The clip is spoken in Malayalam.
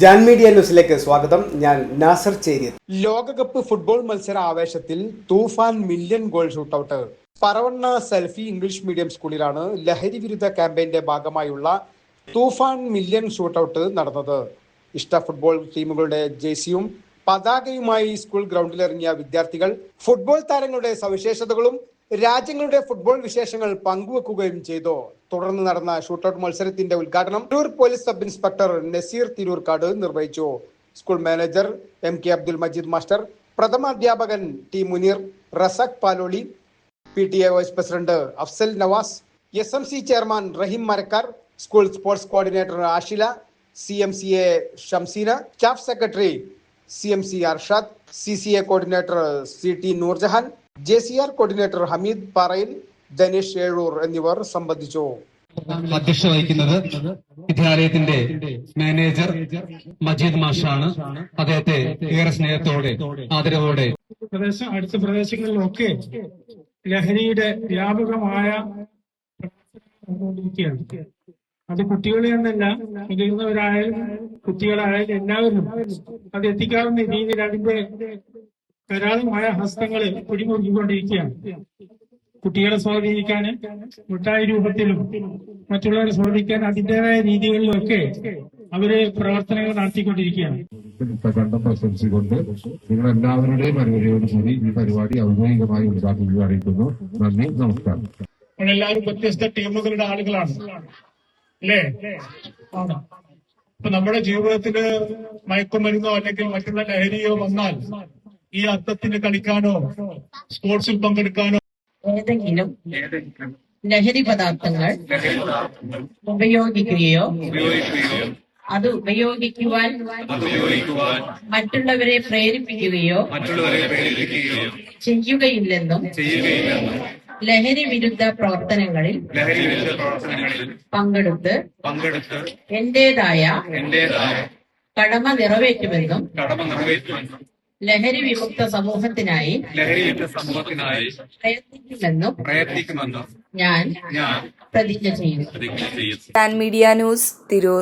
ജാൻ മീഡിയ ന്യൂസിലേക്ക് സ്വാഗതം. ഞാൻ നാസർ ചേരിയത്. ലോകകപ്പ് ഫുട്ബോൾ മത്സര ആവേശത്തിൽ തൂഫാൻ million goal shootout. Paravanna selfie English medium സ്കൂളിലാണ് ലഹരി വിരുദ്ധ ക്യാമ്പയിന്റെ ഭാഗമായുള്ള തൂഫാൻ മില്യൺ ഷൂട്ടൌട്ട് നടന്നത്. ഇഷ്ട ഫുട്ബോൾ ടീമുകളുടെ ജേഴ്സിയും പതാകയുമായി സ്കൂൾ ഗ്രൗണ്ടിലിറങ്ങിയ വിദ്യാർത്ഥികൾ ഫുട്ബോൾ താരങ്ങളുടെ സവിശേഷതകളും രാജ്യങ്ങളുടെ ഫുട്ബോൾ വിശേഷങ്ങൾ പങ്കുവെക്കുകയും ചെയ്തു. തുടർന്ന് നടന്ന ഷൂട്ടൌട്ട് മത്സരത്തിന്റെ ഉദ്ഘാടനം Tirur police sub inspector Naseer Thirurkkad നിർവഹിച്ചു. School manager MK Abdul Majeed master, പ്രഥമാധ്യാപകൻ T Muneer, Razak Paloli, PTA vice president Afzal Navas, SMC chairman Raheem Marakkar, school sports coordinator Ashila, CMCA Shamseena, staff secretary CMC Arshad, CCA coordinator CT Noorjahan, JCR coordinator Hameed Parayil, Dhanesh Ezhur എന്നിവർ സംബന്ധിച്ചു. അധ്യക്ഷത വഹിക്കുന്നത് വിദ്യാലയത്തിന്റെ മാനേജർ മജീദ് മാഷാണ്. അദ്ദേഹത്തെ ഏറെ സ്നേഹത്തോടെ ആദരവോടെ അടുത്ത പ്രദേശങ്ങളിലൊക്കെ ലഹരിയുടെ വ്യാപകമായ അത് കുട്ടികളെ എന്നല്ല, മുതിർന്നവരായാലും കുട്ടികളായാലും എല്ലാവരും അത് എത്തിക്കാവുന്ന രീതിയിൽ അതിന്റെ കരാളമായ ഹസ്തങ്ങൾ പിടിമുറുക്കിക്കൊണ്ടിരിക്കുകയാണ്. കുട്ടികളെ സ്വാധീനിക്കാൻ മിഠായി രൂപത്തിലും മറ്റുള്ളവരെ സ്വാധീനിക്കാൻ അതിൻ്റെതായ രീതികളിലൊക്കെ അവര് പ്രവർത്തനങ്ങൾ നടത്തിക്കൊണ്ടിരിക്കുകയാണ്. കണ്ടം പ്രശംസിച്ചുകൊണ്ട് നിങ്ങൾ എല്ലാവരുടെയും അനുമതിയോടുകൂടി ഈ പരിപാടി ഔദ്യോഗികമായി ഉദ്ഘാടനം അറിയിക്കുന്നു. നന്ദി, നമസ്കാരം. നമ്മളെല്ലാവരും വ്യത്യസ്ത ടീമുകളുടെ ആളുകളാണ് അല്ലേ? ഇപ്പൊ നമ്മുടെ ജീവിതത്തില് മയക്കുമരുന്നോ അല്ലെങ്കിൽ മറ്റുള്ള ലഹരിയോ വന്നാൽ ഈ അർത്ഥത്തിന് കളിക്കാനോ സ്പോർട്സിൽ പങ്കെടുക്കാനോ ഏതെങ്കിലും ലഹരി പദാർത്ഥങ്ങൾ ഉപയോഗിക്കുകയോ അത് ഉപയോഗിക്കുവാൻ മറ്റുള്ളവരെ പ്രേരിപ്പിക്കുകയോ ചെയ്യുകയില്ലെന്നും ലഹരി വിരുദ്ധ പ്രവർത്തനങ്ങളിൽ പങ്കെടുത്ത് എന്റേതായ കടമ നിറവേറ്റുമെന്നും ലഹരി വിമുക്ത സമൂഹത്തിനായി പ്രയത്നിക്കുമെന്നും ഞാൻ പ്രതിജ്ഞ ചെയ്യുന്നു. Jan media news, Tirur.